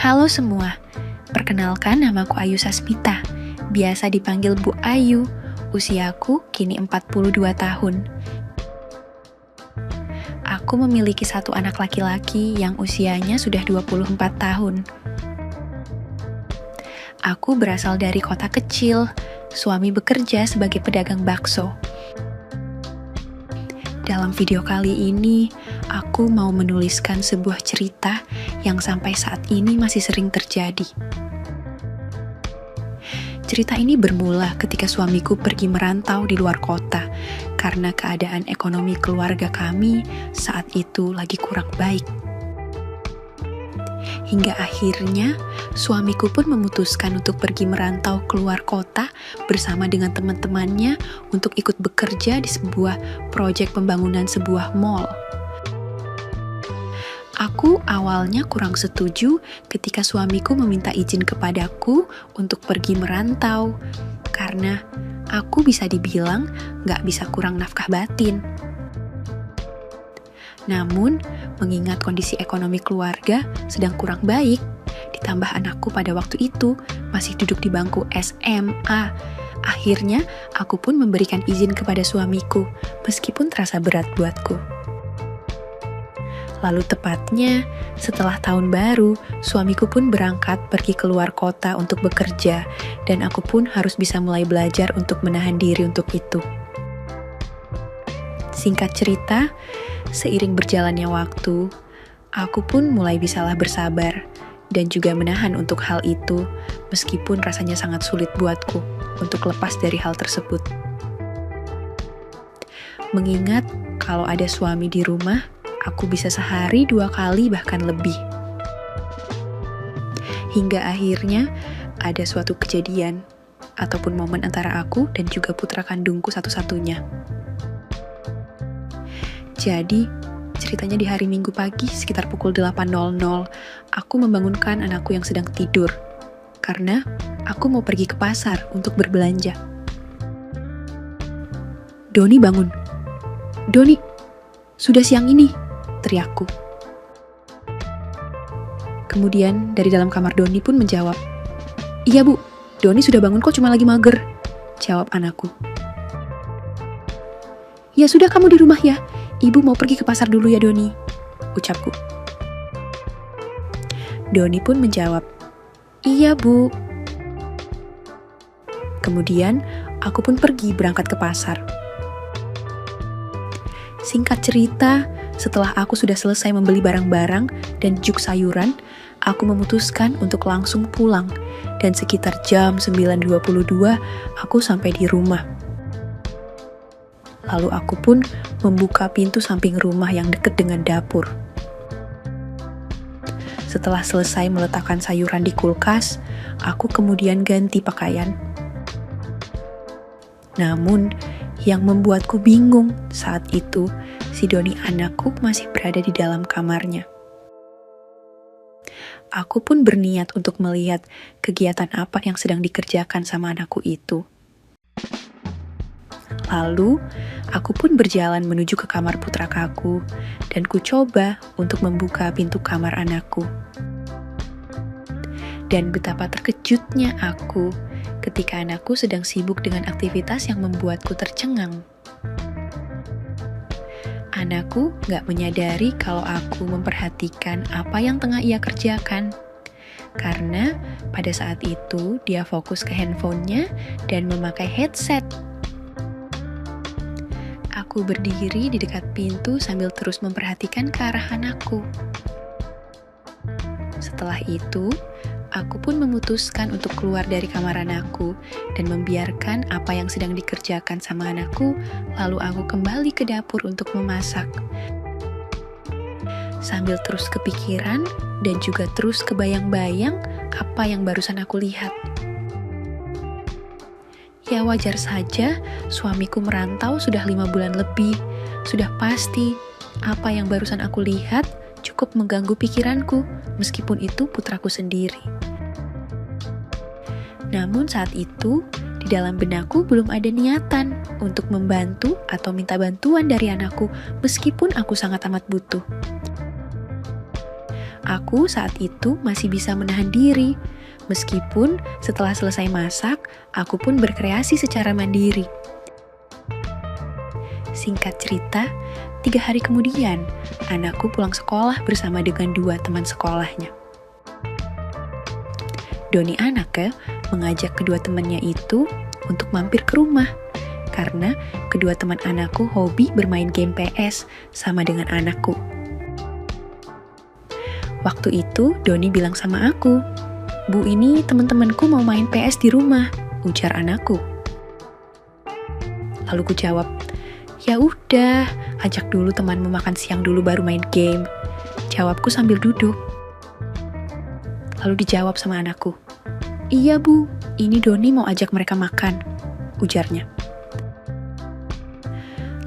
Halo semua, perkenalkan namaku Ayu Sasmita, biasa dipanggil Bu Ayu. Usiaku kini 42 tahun. Aku memiliki satu anak laki-laki yang usianya sudah 24 tahun. Aku berasal dari kota kecil, suami bekerja sebagai pedagang bakso. Dalam video kali ini, aku mau menuliskan sebuah cerita yang sampai saat ini masih sering terjadi. Cerita ini bermula ketika suamiku pergi merantau di luar kota karena keadaan ekonomi keluarga kami saat itu lagi kurang baik. Hingga akhirnya, suamiku pun memutuskan untuk pergi merantau keluar kota bersama dengan teman-temannya untuk ikut bekerja di sebuah proyek pembangunan sebuah mall. Aku awalnya kurang setuju ketika suamiku meminta izin kepadaku untuk pergi merantau, karena aku bisa dibilang gak bisa kurang nafkah batin. Namun, mengingat kondisi ekonomi keluarga sedang kurang baik, ditambah anakku pada waktu itu masih duduk di bangku SMA, akhirnya aku pun memberikan izin kepada suamiku, meskipun terasa berat buatku. Lalu tepatnya, setelah tahun baru, suamiku pun berangkat pergi keluar kota untuk bekerja, dan aku pun harus bisa mulai belajar untuk menahan diri untuk itu. Singkat cerita, seiring berjalannya waktu, aku pun mulai bisalah bersabar, dan juga menahan untuk hal itu, meskipun rasanya sangat sulit buatku untuk lepas dari hal tersebut. Mengingat kalau ada suami di rumah, aku bisa sehari 2 kali bahkan lebih. Hingga akhirnya ada suatu kejadian ataupun momen antara aku dan juga putra kandungku satu-satunya. Jadi, ceritanya di hari Minggu pagi sekitar pukul 8.00, aku membangunkan anakku yang sedang tidur karena aku mau pergi ke pasar untuk berbelanja. "Doni bangun. Doni, sudah siang ini," teriakku. Kemudian dari dalam kamar Doni pun menjawab, "Iya Bu, Doni sudah bangun kok, cuma lagi mager," jawab anakku. "Ya sudah, kamu di rumah ya, Ibu mau pergi ke pasar dulu ya Doni," ucapku. Doni pun menjawab, "Iya Bu." Kemudian aku pun pergi berangkat ke pasar. Singkat cerita, setelah aku sudah selesai membeli barang-barang dan juk sayuran, aku memutuskan untuk langsung pulang, dan sekitar jam 9.22 aku sampai di rumah. Lalu aku pun membuka pintu samping rumah yang dekat dengan dapur. Setelah selesai meletakkan sayuran di kulkas, aku kemudian ganti pakaian. Namun, yang membuatku bingung saat itu, si Doni anakku masih berada di dalam kamarnya. Aku pun berniat untuk melihat kegiatan apa yang sedang dikerjakan sama anakku itu. Lalu, aku pun berjalan menuju ke kamar putrakaku, dan ku coba untuk membuka pintu kamar anakku. Dan betapa terkejutnya aku ketika anakku sedang sibuk dengan aktivitas yang membuatku tercengang. Anakku gak menyadari kalau aku memperhatikan apa yang tengah ia kerjakan. Karena pada saat itu dia fokus ke handphonenya dan memakai headset. Aku berdiri di dekat pintu sambil terus memperhatikan ke arah anakku. Setelah itu, aku pun memutuskan untuk keluar dari kamar anakku dan membiarkan apa yang sedang dikerjakan sama anakku, lalu aku kembali ke dapur untuk memasak. Sambil terus kepikiran dan juga terus kebayang-bayang apa yang barusan aku lihat. Ya wajar saja, suamiku merantau sudah 5 bulan lebih. Sudah pasti, apa yang barusan aku lihat cukup mengganggu pikiranku, meskipun itu putraku sendiri. Namun saat itu, di dalam benakku belum ada niatan untuk membantu atau minta bantuan dari anakku, meskipun aku sangat amat butuh. Aku saat itu masih bisa menahan diri. Meskipun setelah selesai masak, aku pun berkreasi secara mandiri. Singkat cerita, 3 hari kemudian, anakku pulang sekolah bersama dengan 2 teman sekolahnya. Doni anaknya mengajak kedua temannya itu untuk mampir ke rumah, karena kedua teman anakku hobi bermain game PS sama dengan anakku. Waktu itu, Doni bilang sama aku, "Bu, ini teman-temanku mau main PS di rumah," ujar anakku. Lalu ku jawab, "Ya udah, ajak dulu temanmu makan siang dulu baru main game," jawabku sambil duduk. Lalu dijawab sama anakku, "Iya Bu, ini Doni mau ajak mereka makan," ujarnya.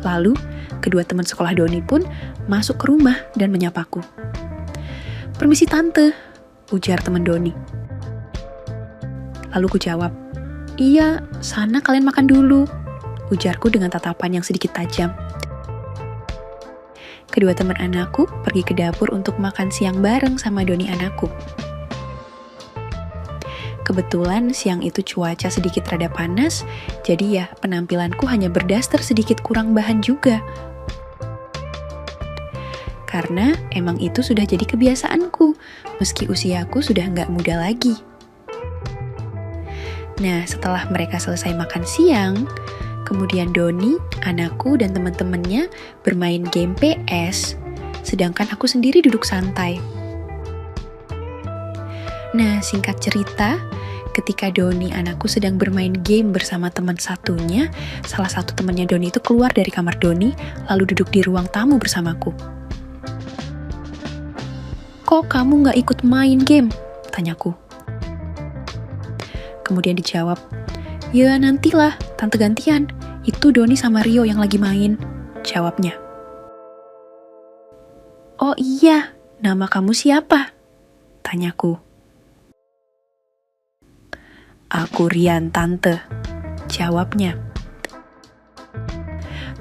Lalu, kedua teman sekolah Doni pun masuk ke rumah dan menyapaku. "Permisi Tante," ujar teman Doni. Lalu ku jawab, "Iya, sana kalian makan dulu," ujarku dengan tatapan yang sedikit tajam. Kedua teman anakku pergi ke dapur untuk makan siang bareng sama Doni anakku. Kebetulan siang itu cuaca sedikit rada panas, jadi ya penampilanku hanya berdaster sedikit kurang bahan juga. Karena emang itu sudah jadi kebiasaanku, meski usiaku sudah nggak muda lagi. Nah, setelah mereka selesai makan siang, kemudian Doni, anakku, dan teman-temannya bermain game PS, sedangkan aku sendiri duduk santai. Nah, singkat cerita, ketika Doni anakku sedang bermain game bersama teman satunya, salah satu temannya Doni itu keluar dari kamar Doni, lalu duduk di ruang tamu bersamaku. "Kok kamu nggak ikut main game?" tanyaku. Kemudian dijawab, "Ya nantilah, tante gantian. Itu Doni sama Rio yang lagi main," jawabnya. "Oh iya, nama kamu siapa?" tanyaku. "Aku Rian tante," jawabnya.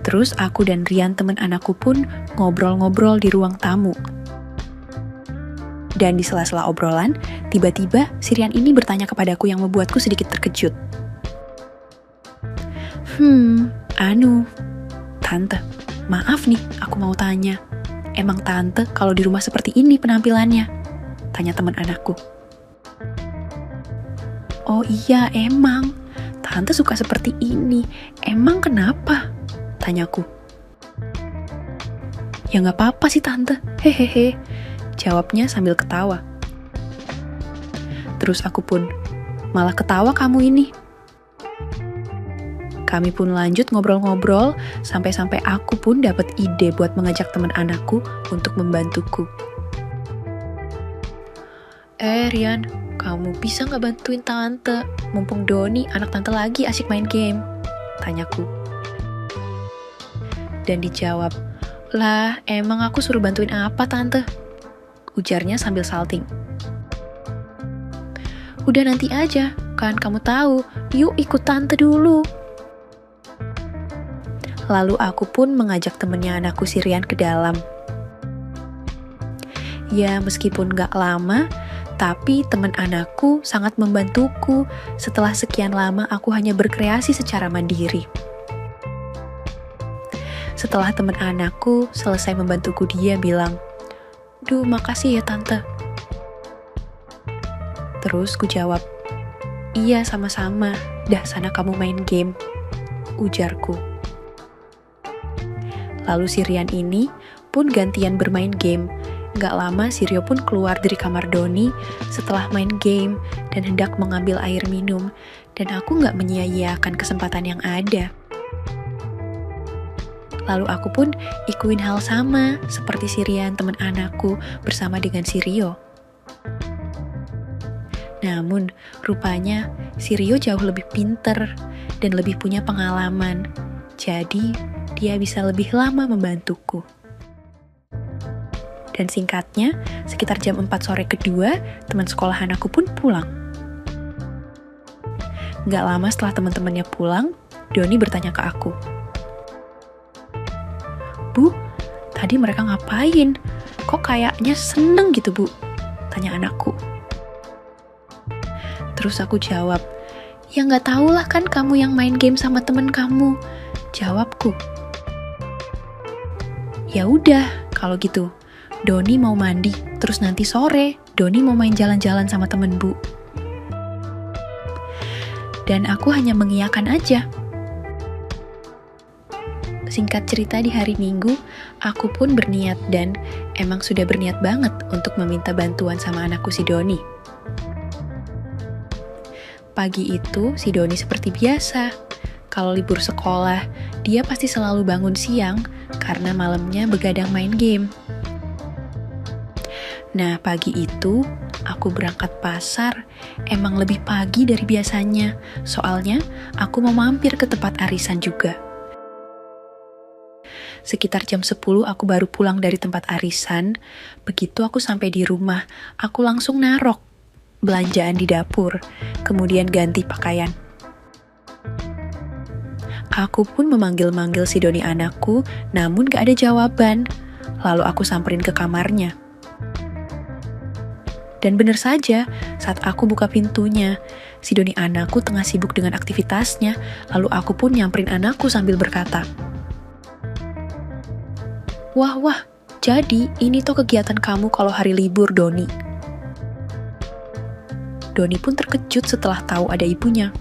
Terus aku dan Rian teman anakku pun ngobrol-ngobrol di ruang tamu. Dan di sela-sela obrolan, tiba-tiba si Rian ini bertanya kepadaku yang membuatku sedikit terkejut. Tante, maaf nih aku mau tanya. Emang tante kalau di rumah seperti ini penampilannya?" tanya teman anakku. "Oh iya emang, tante suka seperti ini. Emang kenapa?" tanyaku. "Ya nggak apa-apa sih tante, hehehe," jawabnya sambil ketawa. Terus aku pun, "Malah ketawa kamu ini." Kami pun lanjut ngobrol-ngobrol, sampai-sampai aku pun dapat ide buat mengajak teman anakku untuk membantuku. Rian, kamu bisa nggak bantuin tante? Mumpung Doni, anak tante lagi asik main game," tanyaku. Dan dijawab, "Lah, emang aku suruh bantuin apa tante?" ujarnya sambil salting. "Udah nanti aja, kan kamu tahu. Yuk ikut tante dulu." Lalu aku pun mengajak temennya anakku si Rian ke dalam. Ya, meskipun gak lama, tapi teman anakku sangat membantuku. Setelah sekian lama aku hanya berkreasi secara mandiri. Setelah teman anakku selesai membantuku, dia bilang, "Duh, makasih ya tante." Terus ku jawab, "Iya sama-sama, dah sana kamu main game," ujarku. Lalu si Rian ini pun gantian bermain game. Gak lama si Rio pun keluar dari kamar Doni setelah main game dan hendak mengambil air minum. Dan aku gak menyia-nyiakan kesempatan yang ada. Lalu aku pun ikuin hal sama seperti si Rian teman anakku bersama dengan si Rio. Namun rupanya si Rio jauh lebih pinter dan lebih punya pengalaman. Jadi dia bisa lebih lama membantuku. Dan singkatnya, sekitar jam 4 sore kedua, teman sekolahan aku pun pulang. Gak lama setelah teman-temannya pulang, Doni bertanya ke aku, "Bu, tadi mereka ngapain? Kok kayaknya seneng gitu, Bu?" Tanya anakku. Terus aku jawab, ya nggak tahulah kan kamu yang main game sama temen kamu. Jawabku. Ya udah, kalau gitu. Doni mau mandi, terus nanti sore Doni mau main jalan-jalan sama temen Bu. Dan aku hanya mengiyakan aja. Singkat cerita, di hari Minggu, aku pun berniat dan emang sudah berniat banget untuk meminta bantuan sama anakku si Doni. Pagi itu, si Doni seperti biasa. Kalau libur sekolah, dia pasti selalu bangun siang karena malamnya begadang main game. Nah, pagi itu aku berangkat pasar, emang lebih pagi dari biasanya. Soalnya aku mau mampir ke tempat arisan juga. Sekitar jam 10 aku baru pulang dari tempat arisan. Begitu aku sampai di rumah, aku langsung narok belanjaan di dapur, kemudian ganti pakaian. Aku pun memanggil-manggil si Doni anakku, namun gak ada jawaban. Lalu aku samperin ke kamarnya. Dan benar saja, saat aku buka pintunya, si Doni anakku tengah sibuk dengan aktivitasnya, lalu aku pun nyamperin anakku sambil berkata, Wah, jadi ini tuh kegiatan kamu kalau hari libur, Doni. Doni pun terkejut setelah tahu ada ibunya.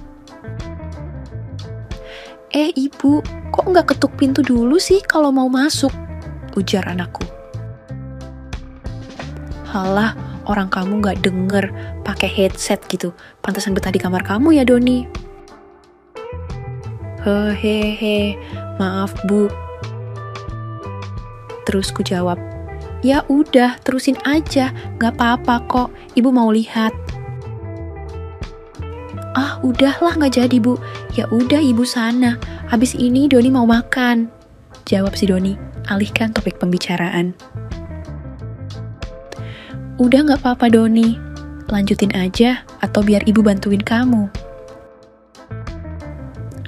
Ibu, kok nggak ketuk pintu dulu sih kalau mau masuk? Ujar anakku. Halah, orang kamu nggak denger, pakai headset gitu. Pantesan betah di kamar kamu ya, Doni. Hehehe, maaf Bu. Terus ku jawab, ya udah, terusin aja, nggak apa-apa kok. Ibu mau lihat. Ah, udahlah nggak jadi Bu. Ya udah ibu sana. Habis ini Doni mau makan. Jawab si Doni, alihkan topik pembicaraan. Udah nggak apa-apa Doni. Lanjutin aja atau biar ibu bantuin kamu.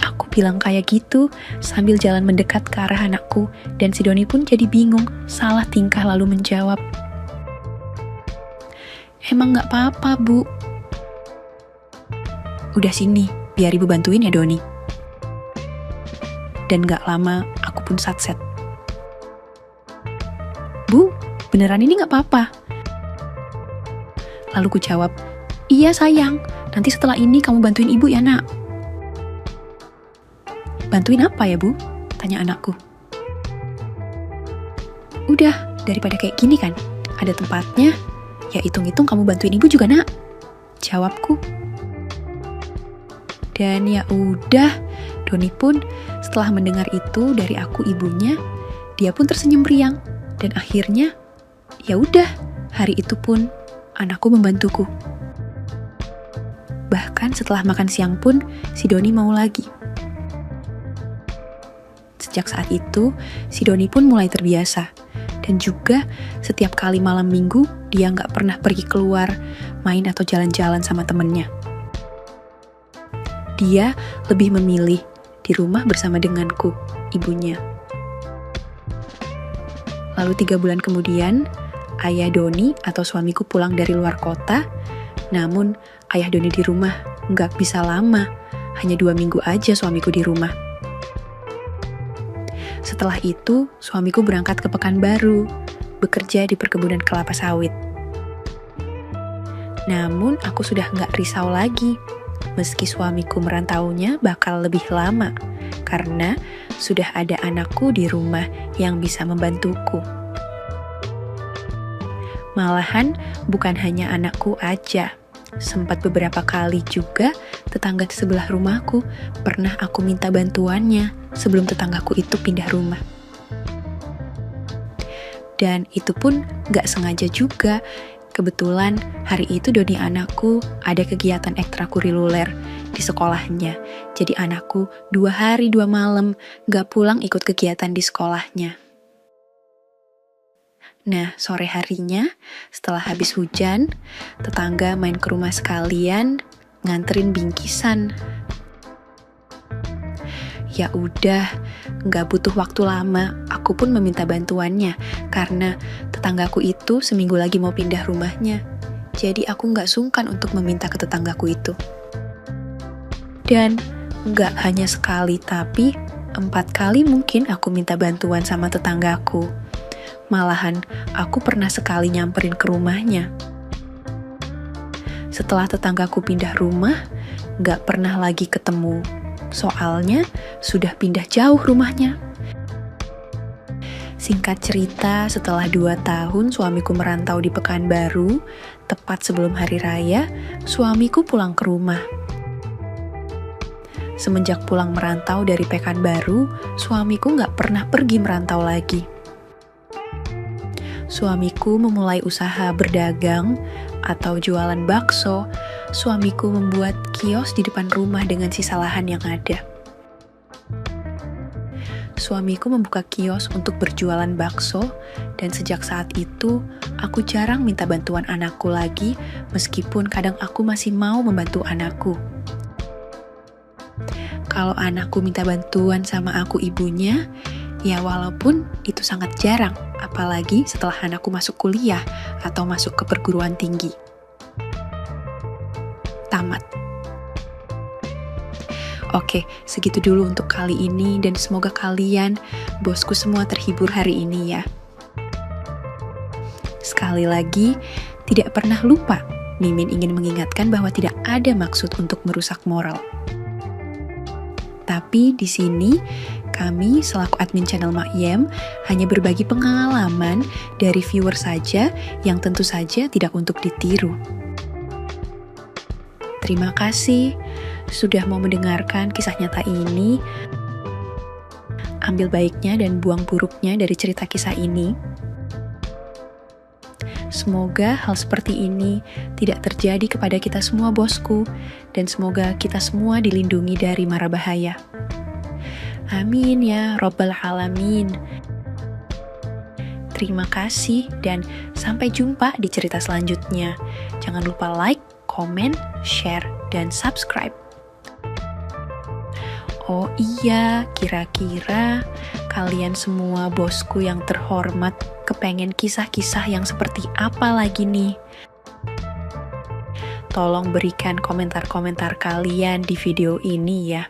Aku bilang kayak gitu sambil jalan mendekat ke arah anakku dan si Doni pun jadi bingung, salah tingkah lalu menjawab. Emang nggak apa-apa Bu. Udah sini, biar ibu bantuin ya Doni. Dan gak lama, aku pun satset. Bu, beneran ini gak apa-apa? Lalu ku jawab, iya sayang, nanti setelah ini kamu bantuin ibu ya nak. Bantuin apa ya Bu? Tanya anakku. Udah, daripada kayak gini kan, ada tempatnya, ya hitung-hitung kamu bantuin ibu juga nak. Jawabku. Dan ya udah, Doni pun setelah mendengar itu dari aku ibunya, dia pun tersenyum riang. Dan akhirnya, ya udah, hari itu pun anakku membantuku. Bahkan setelah makan siang pun, si Doni mau lagi. Sejak saat itu, si Doni pun mulai terbiasa. Dan juga setiap kali malam minggu, dia nggak pernah pergi keluar, main atau jalan-jalan sama temennya. Dia lebih memilih di rumah bersama denganku, ibunya. Lalu 3 bulan kemudian, ayah Doni atau suamiku pulang dari luar kota, namun ayah Doni di rumah nggak bisa lama, hanya 2 minggu aja suamiku di rumah. Setelah itu, suamiku berangkat ke Pekanbaru, bekerja di perkebunan kelapa sawit. Namun aku sudah nggak risau lagi, meski suamiku merantaunya bakal lebih lama, karena sudah ada anakku di rumah yang bisa membantuku. Malahan bukan hanya anakku aja, sempat beberapa kali juga tetangga di sebelah rumahku pernah aku minta bantuannya sebelum tetanggaku itu pindah rumah. Dan itu pun gak sengaja juga. Kebetulan hari itu Doni anakku ada kegiatan ekstrakurikuler di sekolahnya. Jadi anakku 2 hari 2 malam gak pulang ikut kegiatan di sekolahnya. Nah, sore harinya setelah habis hujan, tetangga main ke rumah sekalian nganterin bingkisan. Ya udah, gak butuh waktu lama, aku pun meminta bantuannya karena tetanggaku itu seminggu lagi mau pindah rumahnya. Jadi aku nggak sungkan untuk meminta ke tetanggaku itu. Dan nggak hanya sekali, tapi 4 kali mungkin aku minta bantuan sama tetanggaku. Malahan, aku pernah sekali nyamperin ke rumahnya. Setelah tetanggaku pindah rumah, nggak pernah lagi ketemu. Soalnya, sudah pindah jauh rumahnya. Singkat cerita, setelah 2 tahun suamiku merantau di Pekanbaru, tepat sebelum hari raya, suamiku pulang ke rumah. Semenjak pulang merantau dari Pekanbaru, suamiku nggak pernah pergi merantau lagi. Suamiku memulai usaha berdagang atau jualan bakso. Suamiku membuat kios di depan rumah dengan sisa lahan yang ada. Suamiku membuka kios untuk berjualan bakso, dan sejak saat itu, aku jarang minta bantuan anakku lagi, meskipun kadang aku masih mau membantu anakku. Kalau anakku minta bantuan sama aku ibunya, ya walaupun itu sangat jarang, apalagi setelah anakku masuk kuliah atau masuk ke perguruan tinggi. Tamat. Oke, segitu dulu untuk kali ini dan semoga kalian, bosku semua terhibur hari ini ya. Sekali lagi, tidak pernah lupa, Mimin ingin mengingatkan bahwa tidak ada maksud untuk merusak moral. Tapi di sini, kami selaku admin channel Makyem hanya berbagi pengalaman dari viewer saja yang tentu saja tidak untuk ditiru. Terima kasih sudah mau mendengarkan kisah nyata ini. Ambil baiknya dan buang buruknya dari cerita kisah ini. Semoga hal seperti ini tidak terjadi kepada kita semua bosku, dan semoga kita semua dilindungi dari mara bahaya. Amin ya Rabbal Alamin. Terima kasih dan sampai jumpa di cerita selanjutnya. Jangan lupa like, komen, share, dan subscribe. Oh iya, kira-kira kalian semua bosku yang terhormat kepengen kisah-kisah yang seperti apa lagi nih? Tolong berikan komentar-komentar kalian di video ini ya.